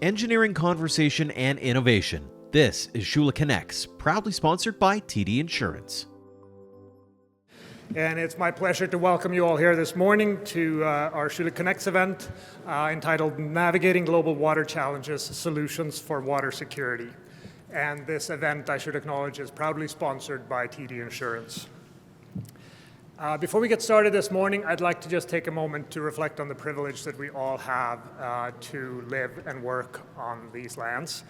engineering conversation and innovation. This is Schulich Connects, proudly sponsored by TD Insurance. And it's my pleasure to welcome you all here this morning to our Schulich Connects event entitled Navigating Global Water Challenges, Solutions for Water Security. And this event, I should acknowledge, is proudly sponsored by TD Insurance. Before we get started this morning, I'd like to just take a moment to reflect on the privilege that we all have to live and work on these lands.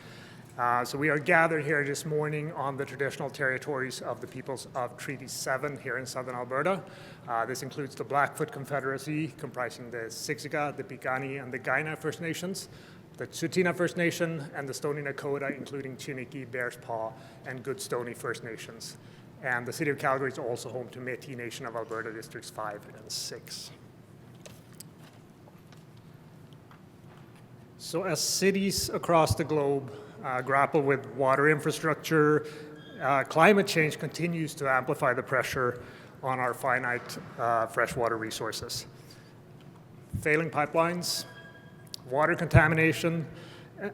So we are gathered here this morning on the traditional territories of the peoples of Treaty 7 here in southern Alberta. This includes the Blackfoot Confederacy, comprising the Siksika, the Piikani, and the Kainai First Nations, the Tsuut'ina First Nation, and the Stoney Nakoda, including Chiniki, Bears Paw, and Goodstoney First Nations. And the City of Calgary is also home to Métis Nation of Alberta Districts 5 and 6. So as cities across the globe grapple with water infrastructure, climate change continues to amplify the pressure on our finite freshwater resources. Failing pipelines, water contamination,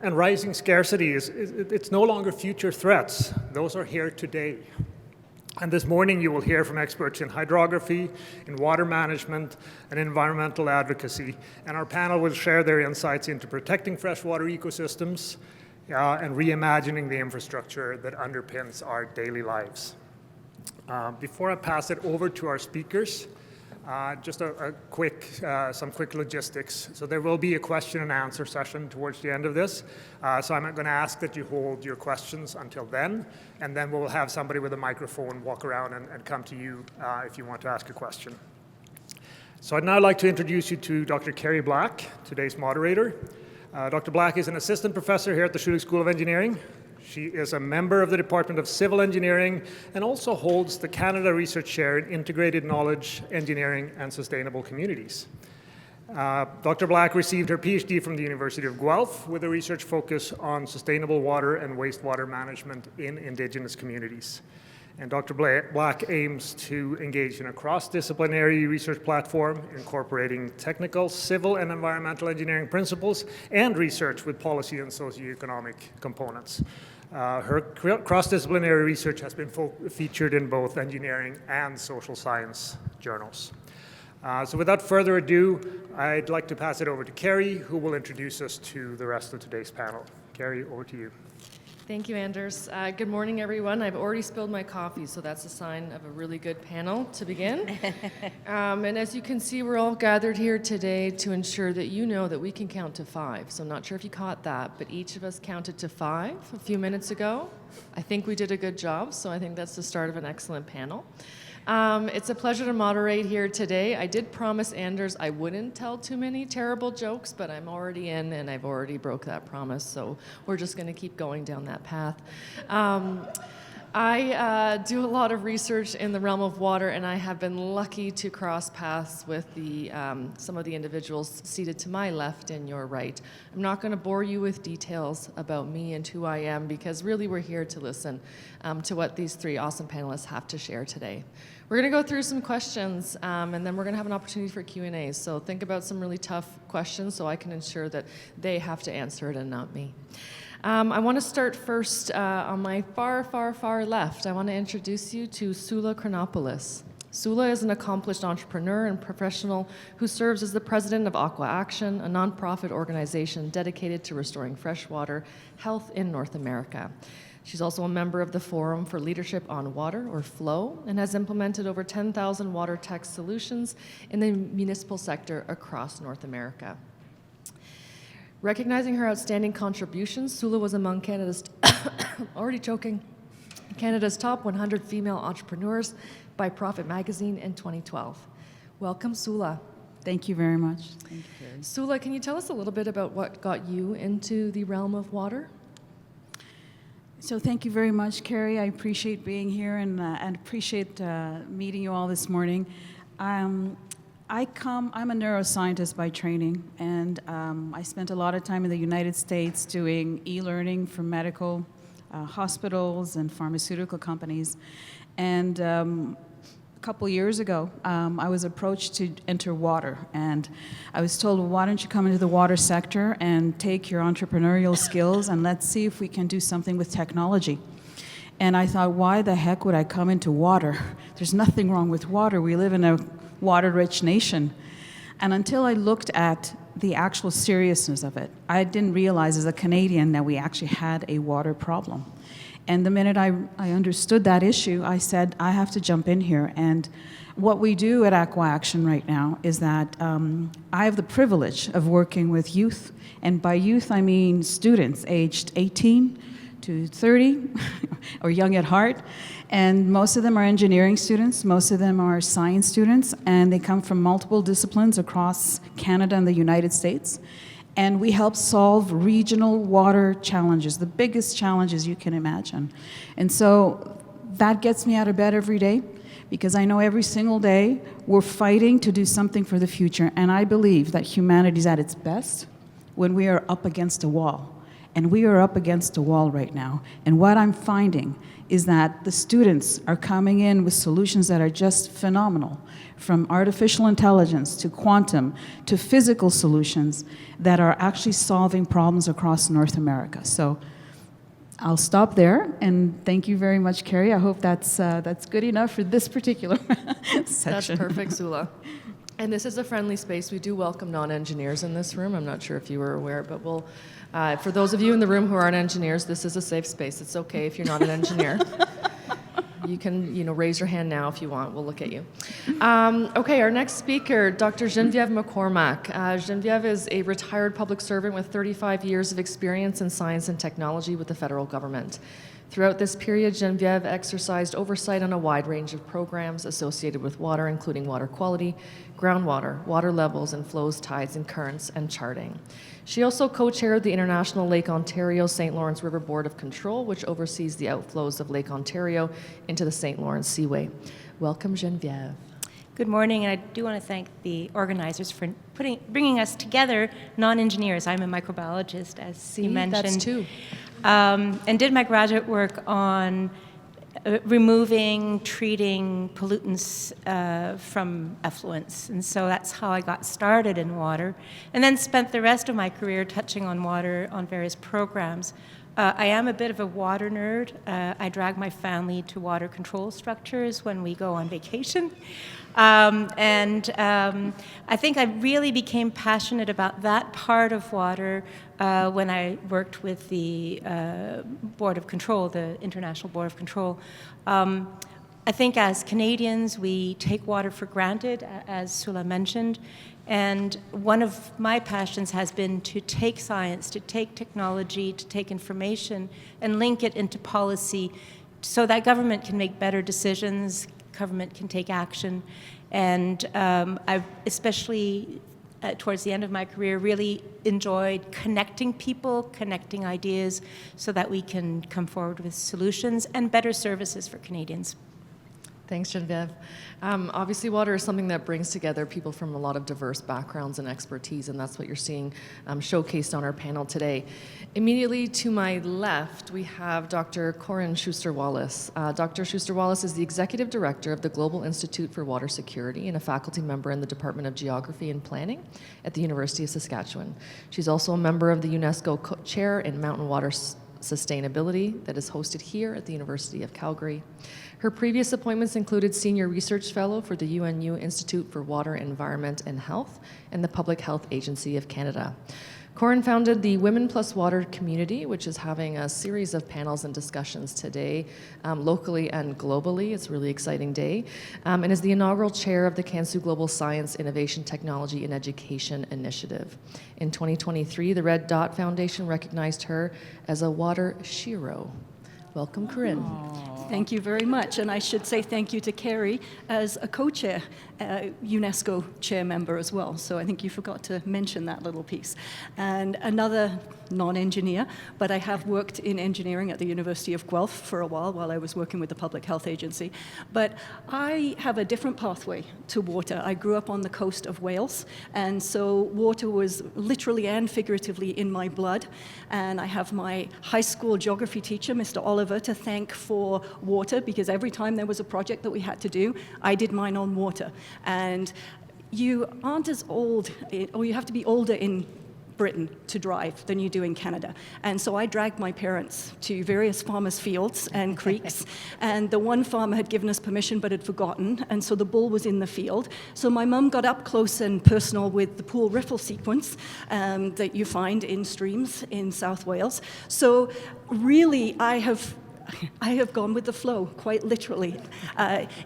and rising scarcity it's no longer future threats. Those are here today. And this morning you will hear from experts in hydrography, in water management, and environmental advocacy. And our panel will share their insights into protecting freshwater ecosystems and reimagining the infrastructure that underpins our daily lives. Before I pass it over to our speakers, just some quick logistics. So there will be a question and answer session towards the end of this. So I'm going to ask that you hold your questions until then, and then we'll have somebody with a microphone walk around and come to you if you want to ask a question. So I'd now like to introduce you to Dr. Kerry Black, today's moderator. Dr. Black is an assistant professor here at the Schulich School of Engineering. She is a member of the Department of Civil Engineering and also holds the Canada Research Chair in Integrated Knowledge, Engineering, and Sustainable Communities. Dr. Black received her PhD from the University of Guelph with a research focus on sustainable water and wastewater management in Indigenous communities. And Dr. Black aims to engage in a cross-disciplinary research platform incorporating technical, civil, and environmental engineering principles and research with policy and socioeconomic components. Her cross-disciplinary research has been featured in both engineering and social science journals. So without further ado, I'd like to pass it over to Kerry, who will introduce us to the rest of today's panel. Kerry, over to you. Thank you, Anders. Good morning, everyone. I've already spilled my coffee, so that's a sign of a really good panel to begin. And as you can see, we're all gathered here today to ensure that you know that we can count to 5. So I'm not sure if you caught that, but each of us counted to 5 a few minutes ago. I think we did a good job, so I think that's the start of an excellent panel. It's a pleasure to moderate here today. I did promise Anders I wouldn't tell too many terrible jokes, but I'm already in and I've already broke that promise, so we're just going to keep going down that path. I do a lot of research in the realm of water, and I have been lucky to cross paths with some of the individuals seated to my left and your right. I'm not going to bore you with details about me and who I am, because really we're here to listen to what these 3 awesome panelists have to share today. We're going to go through some questions, and then we're going to have an opportunity for Q&A. So think about some really tough questions so I can ensure that they have to answer it and not me. I want to start first on my far left. I want to introduce you to Sula Chronopoulos. Sula is an accomplished entrepreneur and professional who serves as the president of Aqua Action, a nonprofit organization dedicated to restoring freshwater health in North America. She's also a member of the Forum for Leadership on Water, or FLOW, and has implemented over 10,000 water tech solutions in the municipal sector across North America. Recognizing her outstanding contributions, Sula was among Canada's Canada's top 100 female entrepreneurs by Profit Magazine in 2012. Welcome, Sula. Thank you very much. Thank you, Kerry. Sula, can you tell us a little bit about what got you into the realm of water? So thank you very much, Kerry. I appreciate being here and appreciate meeting you all this morning. I'm a neuroscientist by training, and I spent a lot of time in the United States doing e-learning for medical hospitals and pharmaceutical companies. And a couple years ago, I was approached to enter water, and I was told, well, why don't you come into the water sector and take your entrepreneurial skills and let's see if we can do something with technology. And I thought, why the heck would I come into water? There's nothing wrong with water. We live in a water-rich nation. And until I looked at the actual seriousness of it, I didn't realize as a Canadian that we actually had a water problem. And the minute I understood that issue, I said, I have to jump in here. And what we do at Aqua Action right now is that I have the privilege of working with youth. And by youth, I mean students aged 18 to 30, or young at heart. And most of them are engineering students, most of them are science students, and they come from multiple disciplines across Canada and the United States. And we help solve regional water challenges, the biggest challenges you can imagine. And so that gets me out of bed every day, because I know every single day we're fighting to do something for the future. And I believe that humanity is at its best when we are up against a wall. And we are up against a wall right now. And what I'm finding is that the students are coming in with solutions that are just phenomenal, from artificial intelligence to quantum to physical solutions that are actually solving problems across North America. So I'll stop there, and thank you very much, Carrie. I hope that's good enough for this particular section. That's perfect, Zula. And this is a friendly space. We do welcome non-engineers in this room. I'm not sure if you were aware, but we'll, for those of you in the room who aren't engineers, this is a safe space. It's okay if you're not an engineer. You can, raise your hand now if you want. We'll look at you. Okay, our next speaker, Dr. Geneviève McCormack. Geneviève is a retired public servant with 35 years of experience in science and technology with the federal government. Throughout this period, Geneviève exercised oversight on a wide range of programs associated with water, including water quality, groundwater, water levels and flows, tides and currents, and charting. She also co-chaired the International Lake Ontario St. Lawrence River Board of Control, which oversees the outflows of Lake Ontario into the St. Lawrence Seaway. Welcome, Geneviève. Good morning, and I do want to thank the organizers for bringing us together, non-engineers. I'm a microbiologist, as you mentioned. That's two. And did my graduate work on removing, treating pollutants from effluents. And so that's how I got started in water, and then spent the rest of my career touching on water on various programs. I am a bit of a water nerd. I drag my family to water control structures when we go on vacation. I think I really became passionate about that part of water when I worked with the Board of Control, the International Board of Control. I think as Canadians, we take water for granted, as Sula mentioned. And one of my passions has been to take science, to take technology, to take information, and link it into policy so that government can make better decisions, government can take action. And I've especially towards the end of my career really enjoyed connecting people, connecting ideas so that we can come forward with solutions and better services for Canadians. Thanks, Geneviève. Obviously, water is something that brings together people from a lot of diverse backgrounds and expertise, and that's what you're seeing showcased on our panel today. Immediately to my left, we have Dr. Corinne Schuster-Wallace. Dr. Schuster-Wallace is the Executive Director of the Global Institute for Water Security and a faculty member in the Department of Geography and Planning at the University of Saskatchewan. She's also a member of the UNESCO Chair in Mountain Water Sustainability that is hosted here at the University of Calgary. Her previous appointments included Senior Research Fellow for the UNU Institute for Water, Environment and Health and the Public Health Agency of Canada. Corinne founded the Women Plus Water community, which is having a series of panels and discussions today, locally and globally. It's a really exciting day, and is the inaugural chair of the Kansu Global Science, Innovation, Technology, and Education Initiative. In 2023, the Red Dot Foundation recognized her as a water shiro. Welcome, Corinne. Thank you very much, and I should say thank you to Carrie as a co-chair, UNESCO chair member as well, so I think you forgot to mention that little piece. And another non-engineer, but I have worked in engineering at the University of Guelph for a while I was working with the Public Health Agency. But I have a different pathway to water. I grew up on the coast of Wales, and so water was literally and figuratively in my blood. And I have my high school geography teacher, Mr. Oliver Oliver to thank for water, because every time there was a project that we had to do, I did mine on water. And you aren't as old, or you have to be older in Britain to drive than you do in Canada. And so I dragged my parents to various farmers' fields and creeks, and the one farmer had given us permission but had forgotten, and so the bull was in the field. So my mum got up close and personal with the pool riffle sequence that you find in streams in South Wales. So really, I have gone with the flow, quite literally,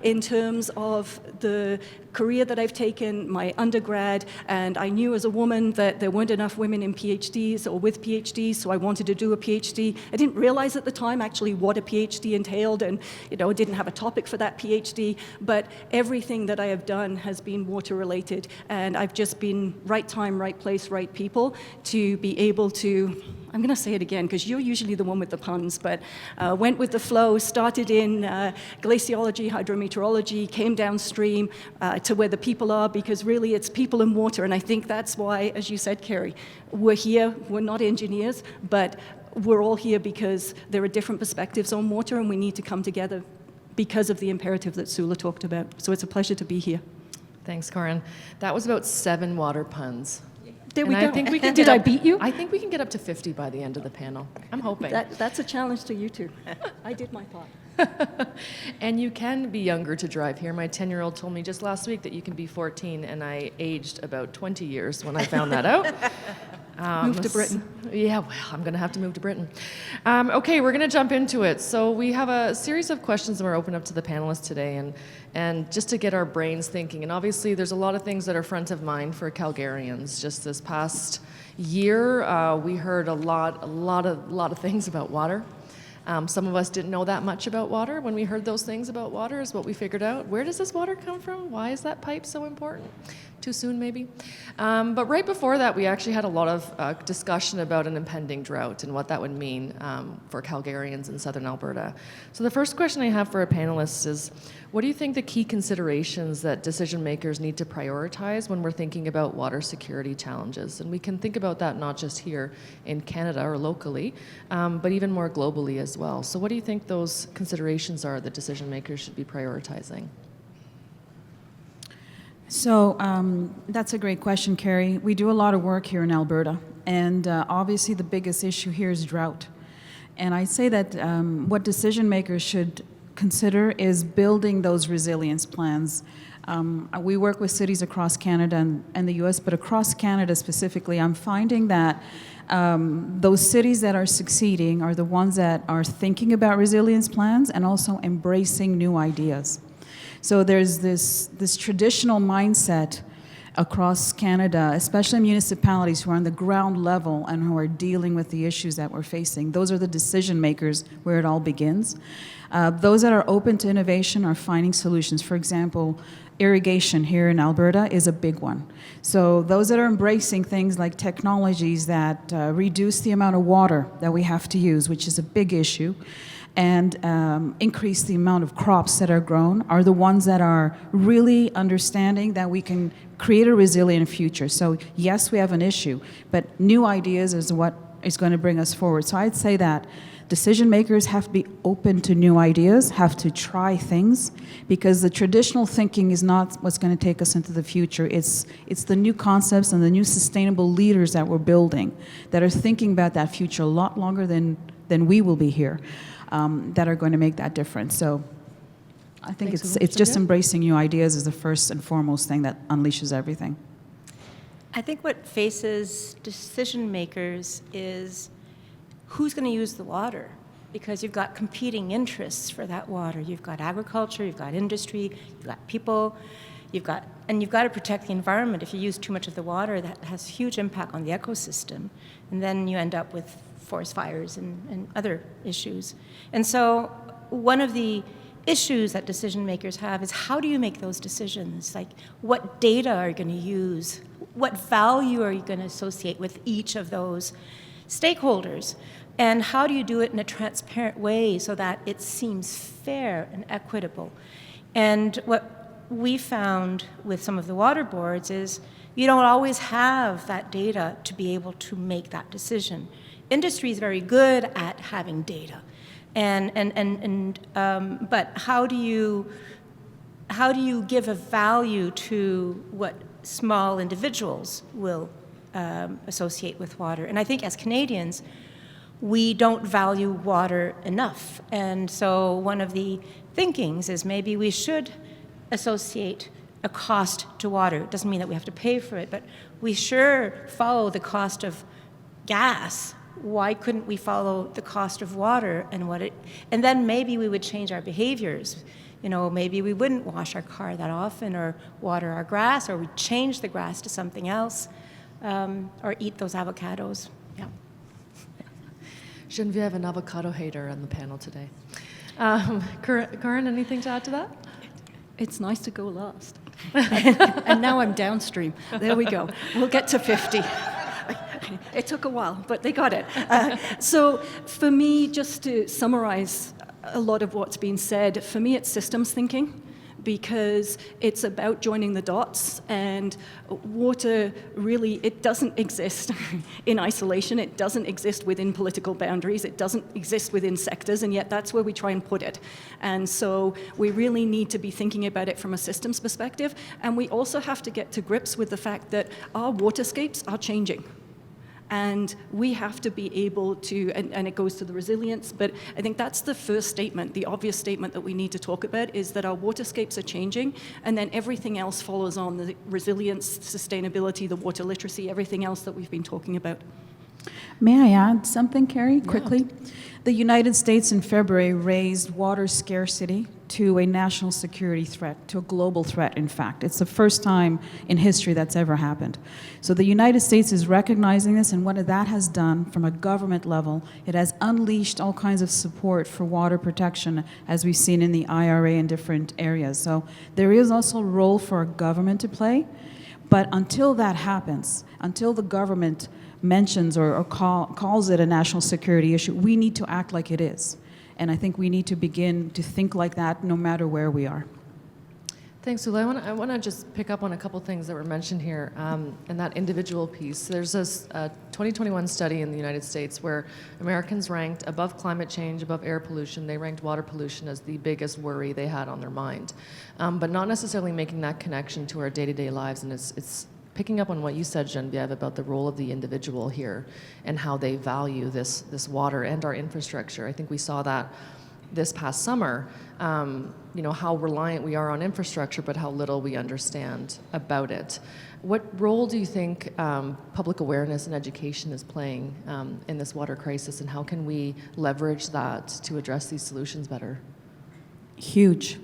in terms of the career that I've taken, my undergrad, and I knew as a woman that there weren't enough women in PhDs or with PhDs, so I wanted to do a PhD. I didn't realize at the time actually what a PhD entailed, and didn't have a topic for that PhD, but everything that I have done has been water related, and I've just been right time, right place, right people to be able to, I'm going to say it again because you're usually the one with the puns, but went with the flow, started in glaciology, hydrometeorology, came downstream to where the people are, because really it's people and water. And I think that's why, as you said, Carrie, we're here, we're not engineers, but we're all here because there are different perspectives on water, and we need to come together because of the imperative that Sula talked about. So it's a pleasure to be here. Thanks, Corin. That was about 7 water puns. There we And go. I think we can Did I beat you? I think we can get up to 50 by the end of the panel. I'm hoping. That's a challenge to you two. I did my part. And you can be younger to drive here. My 10-year-old told me just last week that you can be 14, and I aged about 20 years when I found that out. Move to Britain. Yeah, well, I'm going to have to move to Britain. Okay, we're going to jump into it. So we have a series of questions that we're open up to the panelists today, and just to get our brains thinking. And obviously, there's a lot of things that are front of mind for Calgarians. Just this past year, we heard a lot of things about water. Some of us didn't know that much about water. When we heard those things about water is what we figured out. Where does this water come from? Why is that pipe so important? Too soon, maybe? But right before that, we actually had a lot of discussion about an impending drought and what that would mean for Calgarians in southern Alberta. So the first question I have for our panelists is, what do you think the key considerations that decision makers need to prioritize when we're thinking about water security challenges? And we can think about that not just here in Canada or locally, but even more globally as well. So what do you think those considerations are that decision makers should be prioritizing? So that's a great question, Carrie. We do a lot of work here in Alberta, and obviously the biggest issue here is drought. And I'd say that what decision makers should consider is building those resilience plans. We work with cities across Canada and the US, but across Canada specifically, I'm finding that those cities that are succeeding are the ones that are thinking about resilience plans and also embracing new ideas. So there's this traditional mindset across Canada, especially municipalities who are on the ground level and who are dealing with the issues that we're facing. Those are the decision makers where it all begins. Those that are open to innovation are finding solutions. For example, irrigation here in Alberta is a big one. So those that are embracing things like technologies that reduce the amount of water that we have to use, which is a big issue, and increase the amount of crops that are grown are the ones that are really understanding that we can create a resilient future. So yes, we have an issue, but new ideas is what is going to bring us forward. So I'd say that decision makers have to be open to new ideas, have to try things, because the traditional thinking is not what's going to take us into the future. It's the new concepts and the new sustainable leaders that we're building that are thinking about that future a lot longer than we will be here. That are going to make that difference. So I think it's just embracing new ideas is the first and foremost thing that unleashes everything. I think what faces decision makers is who's going to use the water, because you've got competing interests for that water. You've got agriculture, you've got industry, you've got people, you've got to protect the environment. If you use too much of the water, that has huge impact on the ecosystem, and then you end up with forest fires and other issues. And so one of the issues that decision makers have is, how do you make those decisions? Like, what data are you going to use? What value are you going to associate with each of those stakeholders? And how do you do it in a transparent way so that it seems fair and equitable? And what we found with some of the water boards is you don't always have that data to be able to make that decision. Industry is very good at having data. But how do you give a value to what small individuals will associate with water? And I think as Canadians, we don't value water enough. And so one of the thinkings is maybe we should associate a cost to water. It doesn't mean that we have to pay for it, but we sure follow the cost of gas. Why couldn't we follow the cost of water and then maybe we would change our behaviors. You know, maybe we wouldn't wash our car that often or water our grass, or we'd change the grass to something else, or eat those avocados. Yeah. Geneviève, an avocado hater on the panel today. Corinne, anything to add to that? It's nice to go last. And now I'm downstream. There we go. We'll get to 50. It took a while, but they got it. So for me, just to summarize a lot of what's been said, for me it's systems thinking, because it's about joining the dots, and water really, it doesn't exist in isolation, it doesn't exist within political boundaries, it doesn't exist within sectors, and yet that's where we try and put it. And so we really need to be thinking about it from a systems perspective, and we also have to get to grips with the fact that our waterscapes are changing. And we have to be able to, and it goes to the resilience, but I think that's the first statement, the obvious statement that we need to talk about, is that our waterscapes are changing, and then everything else follows on, the resilience, sustainability, the water literacy, everything else that we've been talking about. May I add something, Carrie, quickly? Yeah. The United States in February raised water scarcity to a national security threat, to a global threat, in fact. It's the first time in history that's ever happened. So the United States is recognizing this, and what that has done from a government level, it has unleashed all kinds of support for water protection, as we've seen in the IRA in different areas. So there is also a role for a government to play, but until that happens, until the government mentions or calls it a national security issue, we need to act like it is. And I think we need to begin to think like that no matter where we are. Thanks, Ula. I want to just pick up on a couple things that were mentioned here, and that individual piece. There's this 2021 study in the United States where Americans ranked above climate change, above air pollution. They ranked water pollution as the biggest worry they had on their mind, but not necessarily making that connection to our day-to-day lives. And it's picking up on what you said, Geneviève, about the role of the individual here and how they value this water and our infrastructure. I think we saw that this past summer, how reliant we are on infrastructure, but how little we understand about it. What role do you think public awareness and education is playing in this water crisis, and how can we leverage that to address these solutions better? Huge.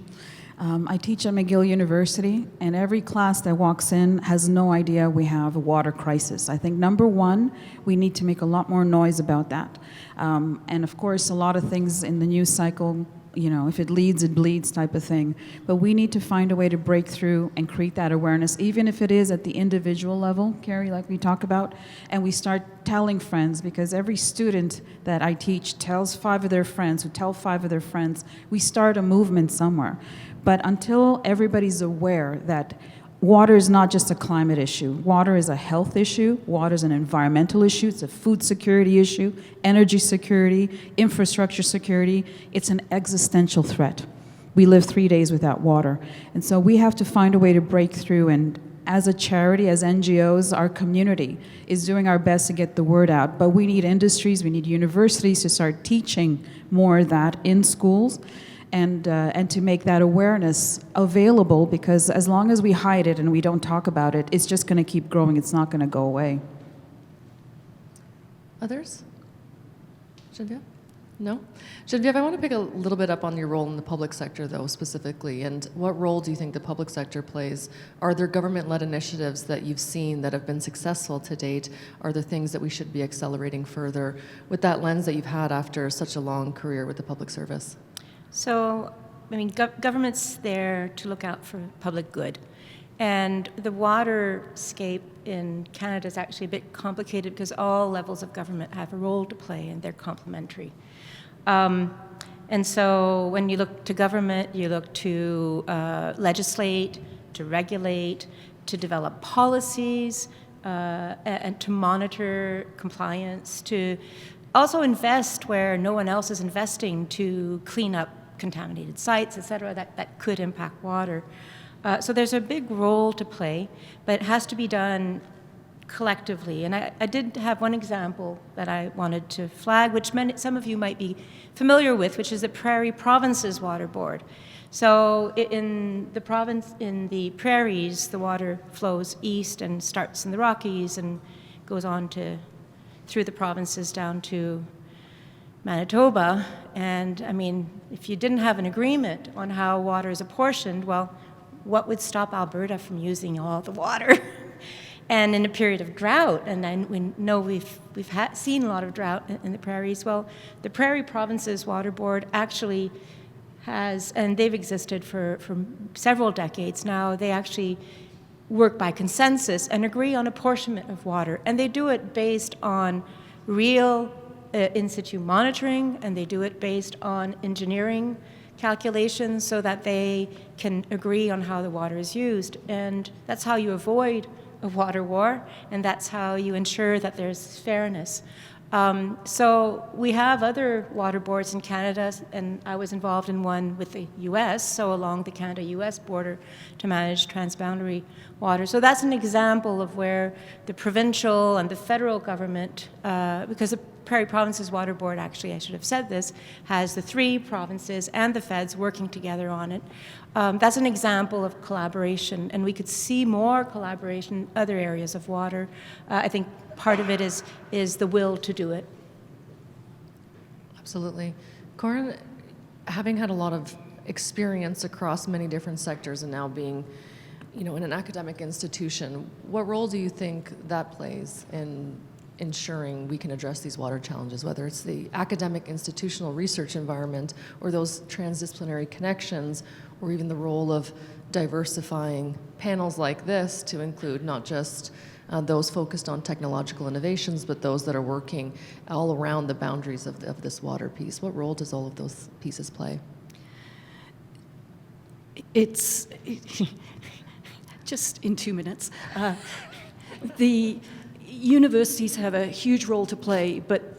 I teach at McGill University, and every class that walks in has no idea we have a water crisis. I think, number one, we need to make a lot more noise about that. And of course, a lot of things in the news cycle, if it leads, it bleeds type of thing. But we need to find a way to break through and create that awareness, even if it is at the individual level, Carrie, like we talk about, and we start telling friends, because every student that I teach tells 5 of their friends, who tell 5 of their friends. We start a movement somewhere. But until everybody's aware that water is not just a climate issue, water is a health issue, water is an environmental issue, it's a food security issue, energy security, infrastructure security, it's an existential threat. We live 3 days without water. And so we have to find a way to break through, and as a charity, as NGOs, our community is doing our best to get the word out. But we need industries, we need universities to start teaching more of that in schools. And to make that awareness available, because as long as we hide it and we don't talk about it, it's just going to keep growing. It's not going to go away. Others? Geneviève? No? Geneviève, I want to pick a little bit up on your role in the public sector, though, specifically. And what role do you think the public sector plays? Are there government-led initiatives that you've seen that have been successful to date? Are there things that we should be accelerating further with that lens that you've had after such a long career with the public service? So, government's there to look out for public good. And the waterscape in Canada is actually a bit complicated because all levels of government have a role to play and they're complementary. And so when you look to government, you look to legislate, to regulate, to develop policies, and to monitor compliance, to also invest where no one else is investing to clean up contaminated sites, et cetera, that could impact water. So there's a big role to play, but it has to be done collectively. And I did have one example that I wanted to flag, which some of you might be familiar with, which is the Prairie Provinces Water Board. So in the prairies, the water flows east and starts in the Rockies and goes on through the provinces down to Manitoba. And I mean, if you didn't have an agreement on how water is apportioned, well, what would stop Alberta from using all the water? And in a period of drought, and then we know we've seen a lot of drought in the prairies. Well, the Prairie Provinces Water Board actually has, and they've existed for several decades now, they actually work by consensus and agree on apportionment of water. And they do it based on real in situ monitoring, and they do it based on engineering calculations so that they can agree on how the water is used. And that's how you avoid a water war, and that's how you ensure that there's fairness. So we have other water boards in Canada, and I was involved in one with the US, so along the Canada-US border to manage transboundary water. So that's an example of where the provincial and the federal government, because the Prairie Provinces Water Board, actually, I should have said this, has the 3 provinces and the feds working together on it. That's an example of collaboration, and we could see more collaboration in other areas of water. I think part of it is the will to do it. Absolutely. Corin, having had a lot of experience across many different sectors and now being, in an academic institution, what role do you think that plays in ensuring we can address these water challenges, whether it's the academic institutional research environment or those transdisciplinary connections, or even the role of diversifying panels like this to include not just those focused on technological innovations, but those that are working all around the boundaries of this water piece? What role does all of those pieces play? It's just in 2 minutes. The universities have a huge role to play, but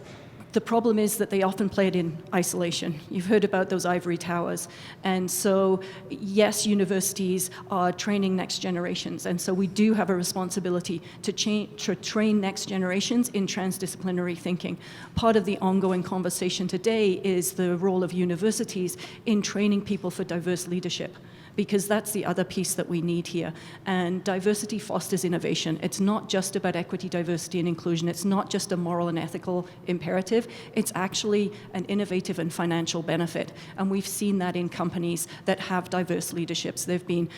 the problem is that they often play it in isolation. You've heard about those ivory towers. And so, yes, universities are training next generations. And so we do have a responsibility to train next generations in transdisciplinary thinking. Part of the ongoing conversation today is the role of universities in training people for diverse leadership, because that's the other piece that we need here. And diversity fosters innovation. It's not just about equity, diversity, and inclusion. It's not just a moral and ethical imperative. It's actually an innovative and financial benefit. And we've seen that in companies that have diverse leaderships. There have been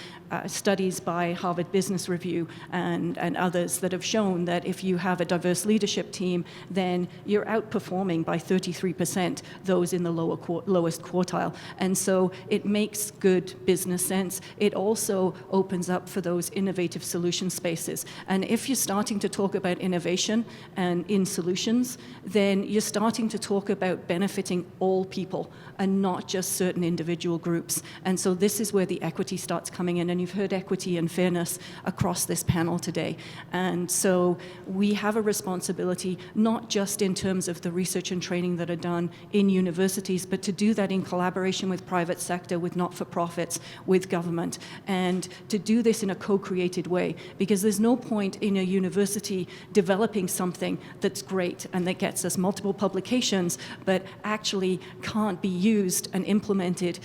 studies by Harvard Business Review and others that have shown that if you have a diverse leadership team, then you're outperforming by 33% those in the lowest quartile. And so it makes good business sense. It also opens up for those innovative solution spaces. And if you're starting to talk about innovation and in solutions, then you're starting to talk about benefiting all people and not just certain individual groups. And so this is where the equity starts coming in. And you've heard equity and fairness across this panel today. And so we have a responsibility, not just in terms of the research and training that are done in universities, but to do that in collaboration with private sector, with not-for-profits, with government, and to do this in a co-created way, because there's no point in a university developing something that's great and that gets us multiple publications, but actually can't be used and implemented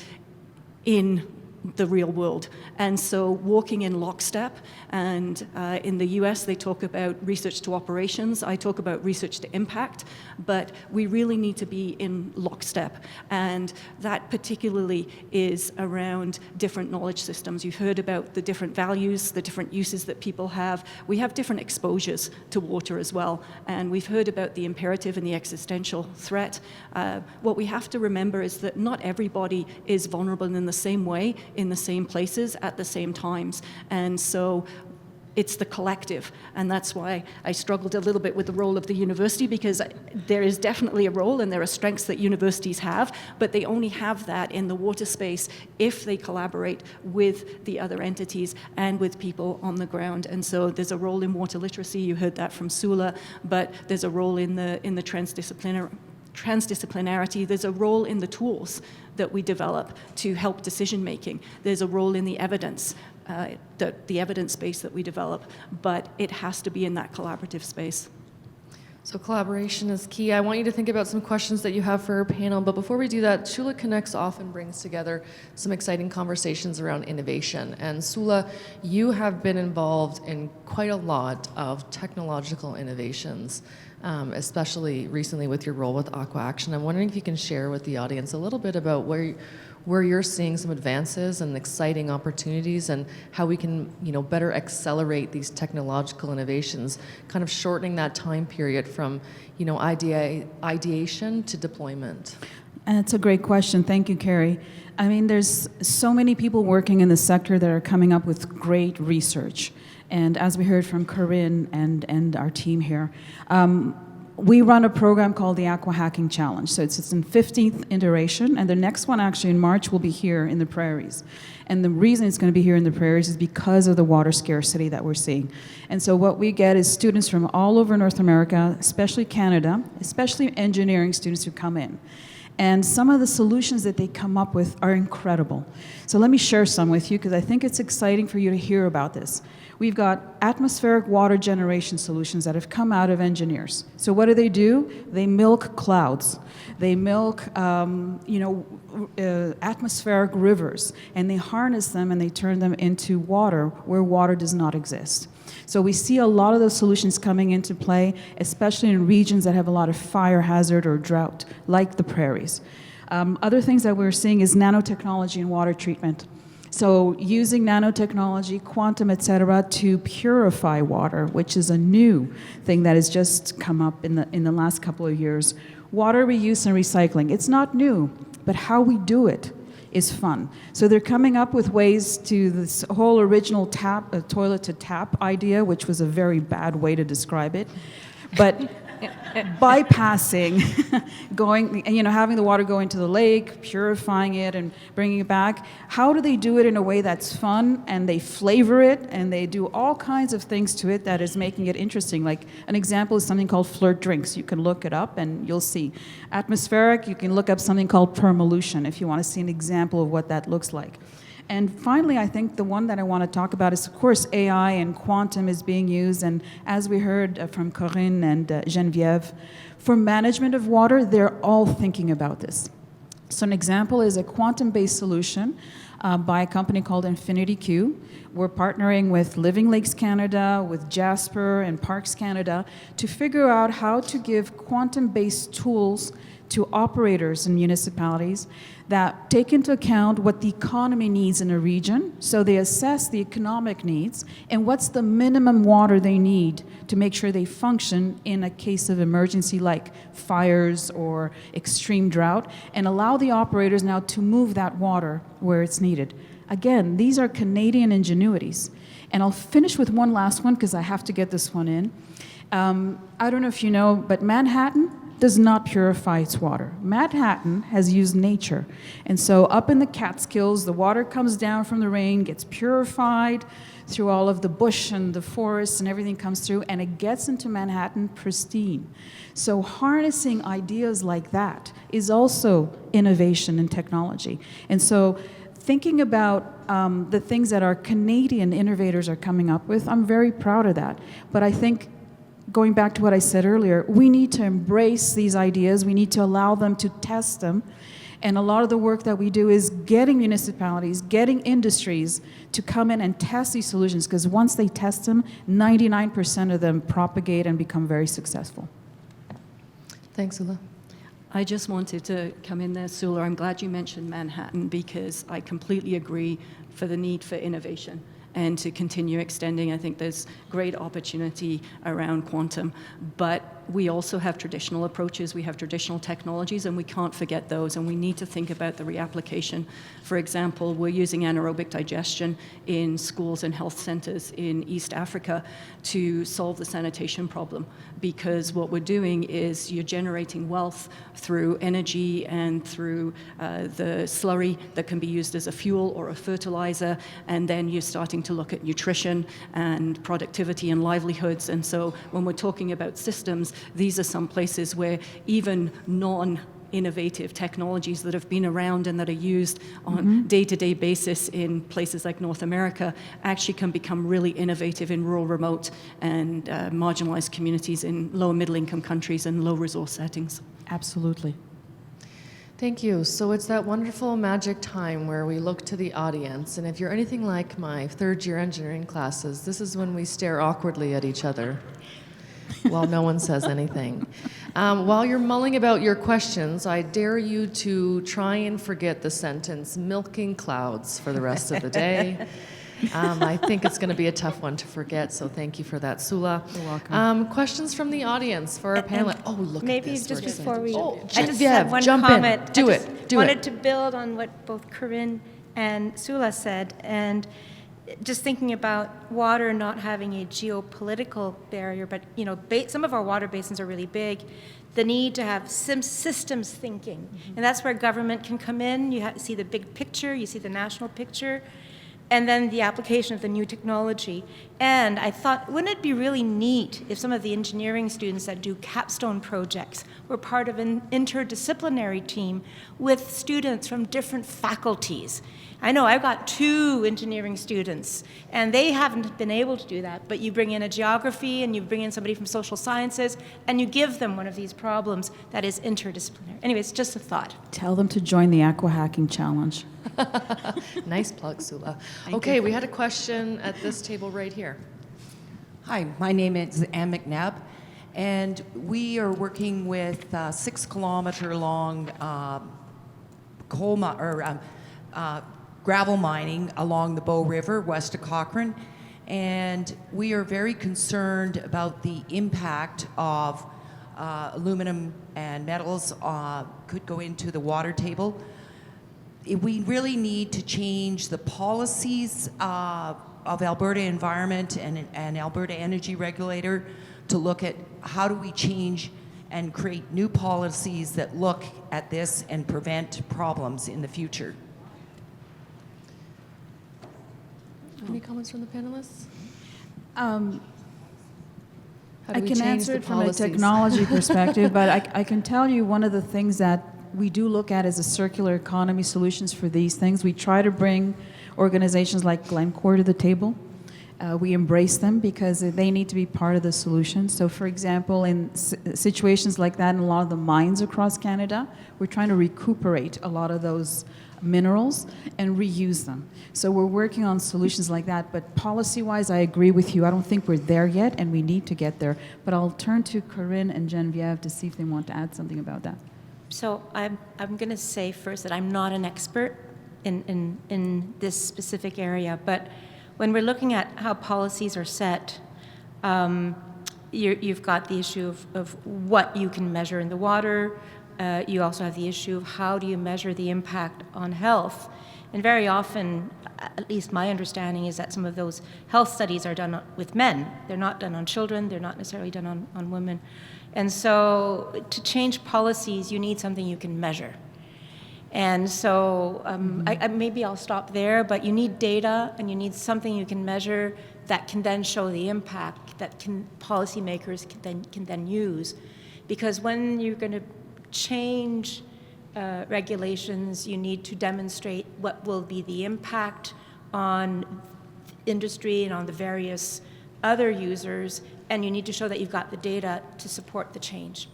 in the real world. And so walking in lockstep, and in the US they talk about research to operations, I talk about research to impact, but we really need to be in lockstep. And that particularly is around different knowledge systems. You've heard about the different values, the different uses that people have. We have different exposures to water as well. And we've heard about the imperative and the existential threat. What we have to remember is that not everybody is vulnerable in the same way, in the same places, at the same times. And so it's the collective. And that's why I struggled a little bit with the role of the university, because there is definitely a role and there are strengths that universities have, but they only have that in the water space if they collaborate with the other entities and with people on the ground. And so there's a role in water literacy, you heard that from Sula, but there's a role in the transdisciplinarity, there's a role in the tools that we develop to help decision making. There's a role in the evidence, the evidence base that we develop, but it has to be in that collaborative space. So collaboration is key. I want you to think about some questions that you have for our panel, but before we do that, Schulich Connects often brings together some exciting conversations around innovation. And Sula, you have been involved in quite a lot of technological innovations, especially recently with your role with Aqua Action. I'm wondering if you can share with the audience a little bit about where you're seeing some advances and exciting opportunities, and how we can, better accelerate these technological innovations, kind of shortening that time period from, ideation to deployment. And it's a great question. Thank you, Carrie. I mean, there's so many people working in the sector that are coming up with great research. And as we heard from Corinne and our team here, we run a program called the Aqua Hacking Challenge. So it's in 15th iteration, and the next one actually in March will be here in the prairies. And the reason it's going to be here in the prairies is because of the water scarcity that we're seeing. And so what we get is students from all over North America, especially Canada, especially engineering students who come in. And some of the solutions that they come up with are incredible. So let me share some with you, because I think it's exciting for you to hear about this. We've got atmospheric water generation solutions that have come out of engineers. So what do? They milk clouds. They milk, atmospheric rivers, and they harness them and they turn them into water where water does not exist. So we see a lot of those solutions coming into play, especially in regions that have a lot of fire hazard or drought, like the prairies. Other things that we're seeing is nanotechnology in water treatment. So using nanotechnology, quantum, et cetera, to purify water, which is a new thing that has just come up in the last couple of years. Water reuse and recycling, it's not new, but how we do it is fun. So they're coming up with ways to this whole original toilet to tap idea, which was a very bad way to describe it. But bypassing, having the water go into the lake, purifying it and bringing it back. How do they do it in a way that's fun, and they flavor it, and they do all kinds of things to it that is making it interesting? Like an example is something called flirt drinks. You can look it up and you'll see. Atmospheric, you can look up something called permolution if you want to see an example of what that looks like. And finally, I think the one that I want to talk about is, of course, AI and quantum is being used. And as we heard from Corinne and Geneviève, for management of water, they're all thinking about this. So an example is a quantum-based solution by a company called Infinity Q. We're partnering with Living Lakes Canada, with Jasper and Parks Canada to figure out how to give quantum-based tools to operators in municipalities that take into account what the economy needs in a region. So they assess the economic needs and what's the minimum water they need to make sure they function in a case of emergency like fires or extreme drought, and allow the operators now to move that water where it's needed. Again, these are Canadian ingenuities. And I'll finish with one last one because I have to get this one in. I don't know if you know, but Manhattan does not purify its water. Manhattan has used nature. And so up in the Catskills, the water comes down from the rain, gets purified through all of the bush and the forests, and everything comes through, and it gets into Manhattan pristine. So harnessing ideas like that is also innovation and technology. And so thinking about the things that our Canadian innovators are coming up with, I'm very proud of that. But I think, going back to what I said earlier, we need to embrace these ideas. We need to allow them to test them. And a lot of the work that we do is getting municipalities, getting industries to come in and test these solutions, because once they test them, 99% of them propagate and become very successful. Thanks, Ula. I just wanted to come in there, Sula. I'm glad you mentioned Manhattan, because I completely agree for the need for innovation and to continue extending. I think there's great opportunity around quantum. But we also have traditional approaches, we have traditional technologies, and we can't forget those, and we need to think about the reapplication. For example, we're using anaerobic digestion in schools and health centers in East Africa to solve the sanitation problem, because what we're doing is you're generating wealth through energy and through the slurry that can be used as a fuel or a fertilizer, and then you're starting to look at nutrition and productivity and livelihoods. And so when we're talking about systems, these are some places where even non-innovative technologies that have been around and that are used on day-to-day basis in places like North America actually can become really innovative in rural, remote, and marginalized communities in low and middle income countries and low resource settings. Absolutely. Thank you. So it's that wonderful magic time where we look to the audience, and if you're anything like my third-year engineering classes, this is when we stare awkwardly at each other while no one says anything. While you're mulling about your questions, I dare you to try and forget the sentence "milking clouds" for the rest of the day. I think it's going to be a tough one to forget, so thank you for that, Sula. You're welcome. Questions from the audience for our panel. Oh, look Maybe at this. just We're before we, excited. I just Genevieve, have one jump comment. in. Do I it. just Do wanted it. to build on what both Corinne and Sula said, and just thinking about water not having a geopolitical barrier, but some of our water basins are really big. The need to have some systems thinking, and that's where government can come in. You see the big picture, you see the national picture, and then the application of the new technology. And I thought, wouldn't it be really neat if some of the engineering students that do capstone projects were part of an interdisciplinary team with students from different faculties? I know I've got 2 engineering students, and they haven't been able to do that, but you bring in a geography, and you bring in somebody from social sciences, and you give them one of these problems that is interdisciplinary. Anyway, it's just a thought. Tell them to join the Aqua Hacking Challenge. Nice plug, Sula. Okay, we had a question at this table right here. Hi, my name is Ann McNabb, and we are working with 6-kilometer long gravel mining along the Bow River west of Cochrane, and we are very concerned about the impact of aluminum and metals could go into the water table. We really need to change the policies of Alberta Environment and Alberta Energy Regulator to look at how do we change and create new policies that look at this and prevent problems in the future. Any comments from the panelists? How do I we can change answer the it from a policies? technology perspective, but I can tell you one of the things that we do look at as a circular economy solutions for these things. We try to bring organizations like Glencore to the table. We embrace them because they need to be part of the solution. So for example, in situations like that in a lot of the mines across Canada, we're trying to recuperate a lot of those minerals and reuse them. So we're working on solutions like that, but policy-wise, I agree with you. I don't think we're there yet, and we need to get there. But I'll turn to Corinne and Genevieve to see if they want to add something about that. So I'm going to say first that I'm not an expert in this specific area, but when we're looking at how policies are set, you've got the issue of what you can measure in the water. You also have the issue of how do you measure the impact on health. And very often, at least my understanding is that some of those health studies are done with men. They're not done on children. They're not necessarily done on women. And so to change policies, you need something you can measure. And so maybe I'll stop there, but you need data and you need something you can measure that can then show the impact that policymakers can then use. Because when you're going to change regulations, you need to demonstrate what will be the impact on industry and on the various other users, and you need to show that you've got the data to support the change.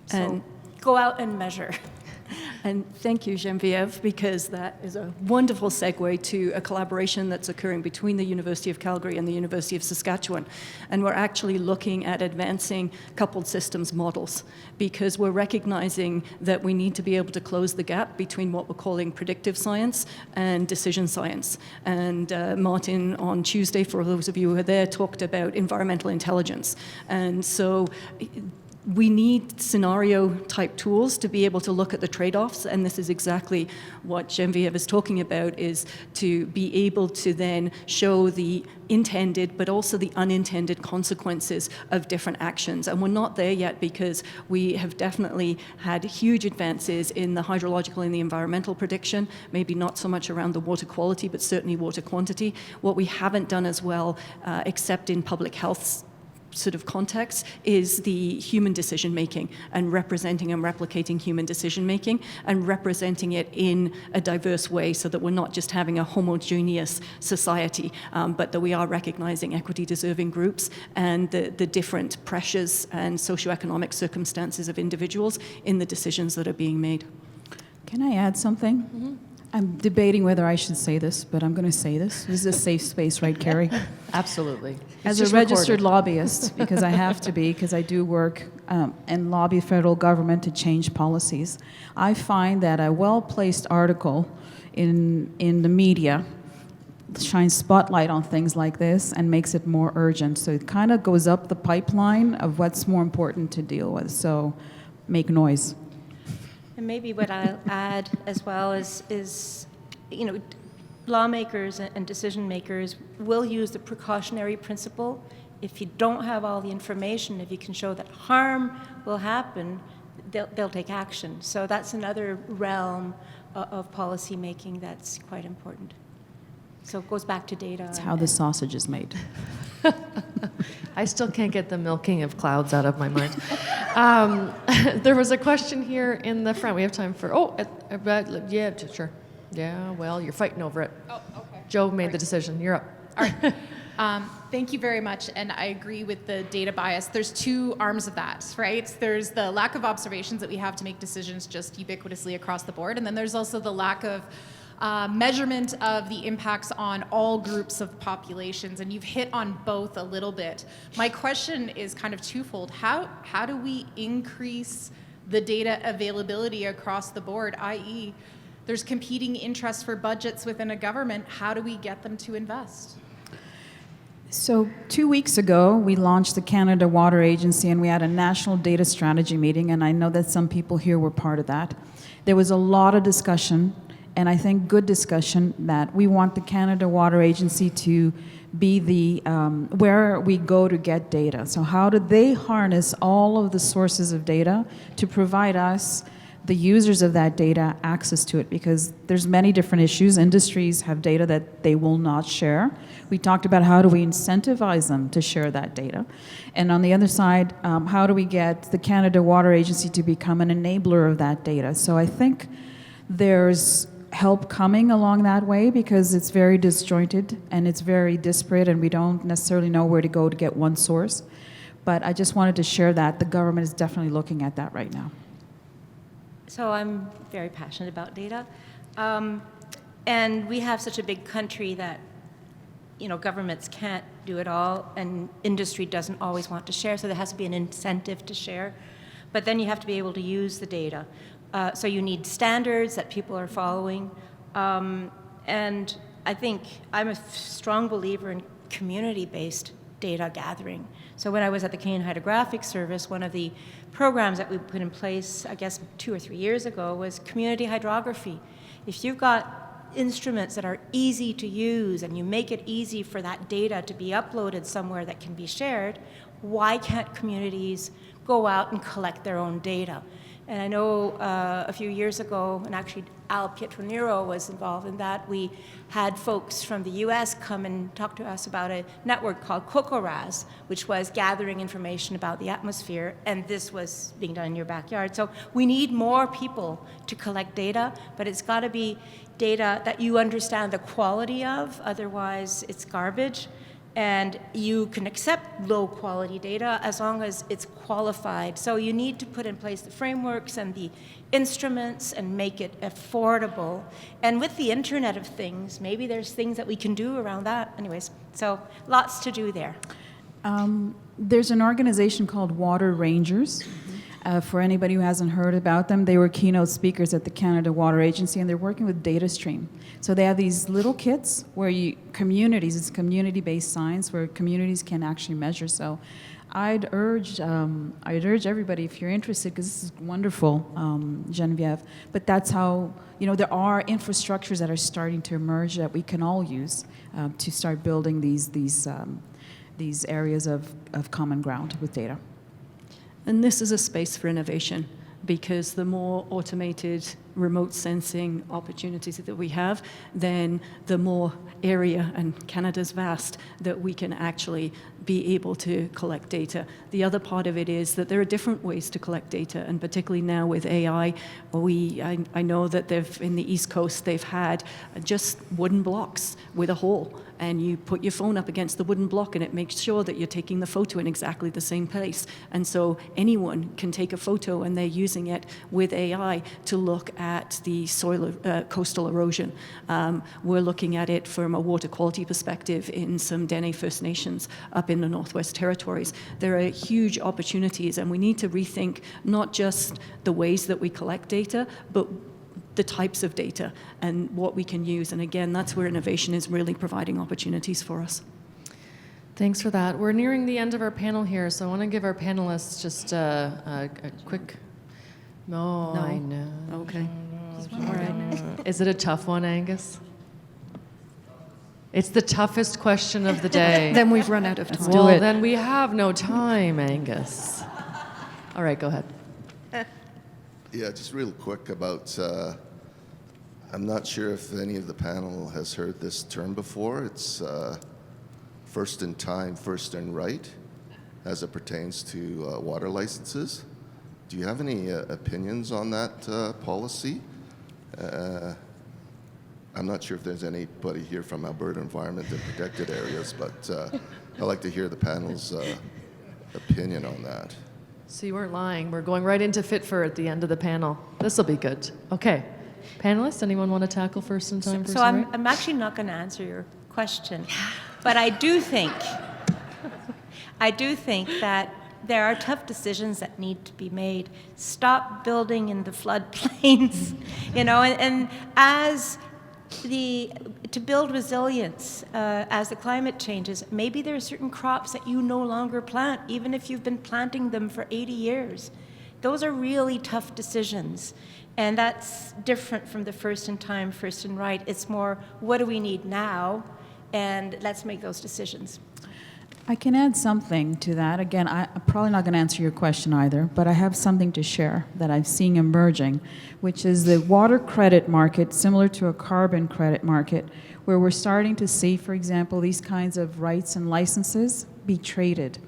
So go out and measure. And thank you, Genevieve, because that is a wonderful segue to a collaboration that's occurring between the University of Calgary and the University of Saskatchewan. And we're actually looking at advancing coupled systems models because we're recognizing that we need to be able to close the gap between what we're calling predictive science and decision science. And Martin, on Tuesday, for those of you who were there, talked about environmental intelligence. And so we need scenario type tools to be able to look at the trade-offs, and this is exactly what Genevieve is talking about, is to be able to then show the intended but also the unintended consequences of different actions. And we're not there yet because we have definitely had huge advances in the hydrological and the environmental prediction, maybe not so much around the water quality, but certainly water quantity. What we haven't done as well, except in public health sort of context, is the human decision making and representing and replicating human decision making and representing it in a diverse way, so that we're not just having a homogeneous society, but that we are recognizing equity deserving groups and the different pressures and socioeconomic circumstances of individuals in the decisions that are being made. Can I add something? Mm-hmm. I'm debating whether I should say this, but I'm going to say this. This is a safe space, right, Carrie? Absolutely. As a registered lobbyist, because I have to be, because I do work and lobby federal government to change policies, I find that a well-placed article in the media shines spotlight on things like this and makes it more urgent. So it kind of goes up the pipeline of what's more important to deal with. So make noise. And maybe what I'll add as well is lawmakers and decision makers will use the precautionary principle. If you don't have all the information, if you can show that harm will happen, they'll take action. So that's another realm of policy making that's quite important. So it goes back to data. That's how the sausage is made. I still can't get the milking of clouds out of my mind. There was a question here in the front. We have time for, yeah, sure. Yeah, well, you're fighting over it. Oh, okay. Joe made the decision. You're up. All right. Thank you very much, and I agree with the data bias. There's two arms of that, right? There's the lack of observations that we have to make decisions just ubiquitously across the board, and then there's also the lack of measurement of the impacts on all groups of populations, and you've hit on both a little bit. My question is kind of twofold. How do we increase the data availability across the board, i.e., there's competing interests for budgets within a government. How do we get them to invest? So 2 weeks ago, we launched the Canada Water Agency, and we had a national data strategy meeting, and I know that some people here were part of that. There was a lot of discussion, and I think good discussion, that we want the Canada Water Agency to be the where we go to get data. So how do they harness all of the sources of data to provide us, the users of that data, access to it? Because there's many different issues. Industries have data that they will not share. We talked about how do we incentivize them to share that data. And on the other side, how do we get the Canada Water Agency to become an enabler of that data? So I think there's help coming along that way, because it's very disjointed and it's very disparate, and we don't necessarily know where to go to get one source. But I just wanted to share that the government is definitely looking at that right now. So I'm very passionate about data. And we have such a big country that, governments can't do it all, and industry doesn't always want to share, so there has to be an incentive to share. But then you have to be able to use the data. So you need standards that people are following. And I think I'm a strong believer in community-based data gathering. So when I was at the Canadian Hydrographic Service, one of the programs that we put in place, I guess 2 or 3 years ago, was community hydrography. If you've got instruments that are easy to use and you make it easy for that data to be uploaded somewhere that can be shared, why can't communities go out and collect their own data? And I know a few years ago, and actually Al Pietronero was involved in that, we had folks from the US come and talk to us about a network called COCORAS, which was gathering information about the atmosphere, and this was being done in your backyard. So we need more people to collect data, but it's got to be data that you understand the quality of, otherwise it's garbage. And you can accept low quality data as long as it's qualified. So you need to put in place the frameworks and the instruments and make it affordable. And with the Internet of Things, maybe there's things that we can do around that. Anyways, so lots to do there. There's an organization called Water Rangers. For anybody who hasn't heard about them, they were keynote speakers at the Canada Water Agency, and they're working with DataStream. So they have these little kits where it's community-based science, where communities can actually measure. So I'd urge everybody, if you're interested, because this is wonderful, Genevieve, but that's how, there are infrastructures that are starting to emerge that we can all use to start building these areas of common ground with data. And this is a space for innovation, because the more automated remote sensing opportunities that we have, then the more area, and Canada's vast, that we can actually be able to collect data. The other part of it is that there are different ways to collect data, and particularly now with AI, I know that in the East Coast, they've had just wooden blocks with a hole, and you put your phone up against the wooden block, and it makes sure that you're taking the photo in exactly the same place. And so anyone can take a photo, and they're using it with AI to look at the soil, coastal erosion. We're looking at it from a water quality perspective in some Dene First Nations up in the Northwest Territories. There are huge opportunities, and we need to rethink not just the ways that we collect data, but the types of data and what we can use. And again, that's where innovation is really providing opportunities for us. Thanks for that. We're nearing the end of our panel here, so I want to give our panelists just a quick... No, I know. Okay. All right. Is it a tough one, Angus? It's the toughest question of the day. Then we've run out of time. Well, then we have no time, Angus. All right, go ahead. Yeah, just real quick about, I'm not sure if any of the panel has heard this term before. It's first in time, first in right, as it pertains to water licenses. Do you have any opinions on that policy? I'm not sure if there's anybody here from Alberta Environment and Protected Areas, but I'd like to hear the panel's opinion on that. So you weren't lying. We're going right into FITFR at the end of the panel. This will be good. Okay. Panelists, anyone want to tackle first in time? So I'm actually not going to answer your question, but I do think that there are tough decisions that need to be made. Stop building in the floodplains, and as to build resilience as the climate changes, maybe there are certain crops that you no longer plant, even if you've been planting them for 80 years. Those are really tough decisions. And that's different from the first in time, first in right. It's more, what do we need now? And let's make those decisions. I can add something to that. Again, I'm probably not going to answer your question either, but I have something to share that I've seen emerging, which is the water credit market, similar to a carbon credit market, where we're starting to see, for example, these kinds of rights and licenses be traded.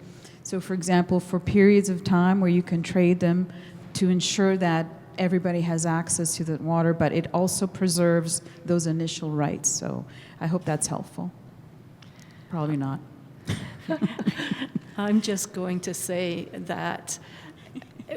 So, for example, for periods of time where you can trade them to ensure that everybody has access to the water, but it also preserves those initial rights. So I hope that's helpful. Probably not. I'm just going to say that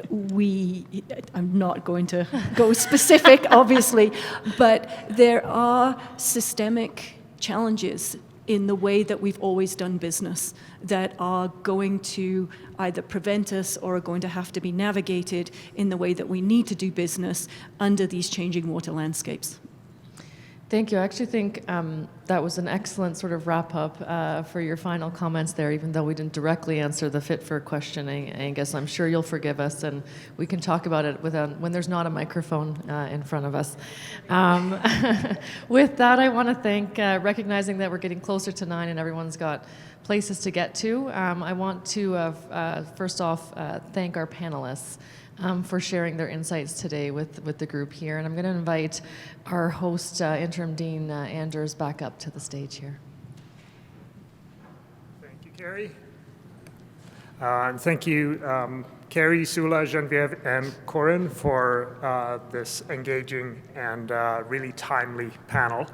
I'm not going to go specific, obviously, but there are systemic challenges in the way that we've always done business that are going to either prevent us or are going to have to be navigated in the way that we need to do business under these changing water landscapes. Thank you. I actually think that was an excellent sort of wrap-up for your final comments there, even though we didn't directly answer the FITFR question, Angus. I'm sure you'll forgive us, and we can talk about it when there's not a microphone in front of us. With that, I want to thank, recognizing that we're getting closer to 9 and everyone's got places to get to, I want to, first off, thank our panelists for sharing their insights today with the group here. And I'm going to invite our host, Interim Dean Anders, back up to the stage here. Thank you, Carrie. And thank you, Carrie, Sula, Genevieve, and Corinne for this engaging and really timely panel.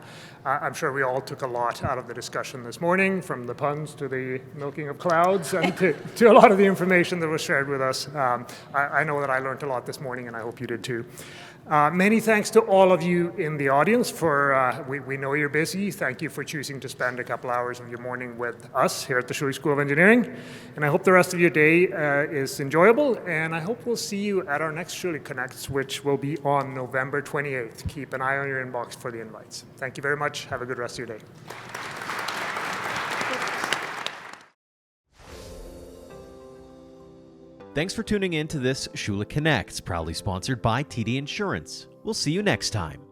I'm sure we all took a lot out of the discussion this morning, from the puns to the milking of clouds and to a lot of the information that was shared with us. I know that I learned a lot this morning, and I hope you did too. Many thanks to all of you in the audience for, we know you're busy. Thank you for choosing to spend a couple hours of your morning with us here at the Schulich School of Engineering. And I hope the rest of your day is enjoyable, and I hope we'll see you at our next Schulich Connects, which will be on November 28th. Keep an eye on your inbox for the invites. Thank you very much. Have a good rest of your day. Thanks for tuning in to this Schulich Connects, proudly sponsored by TD Insurance. We'll see you next time.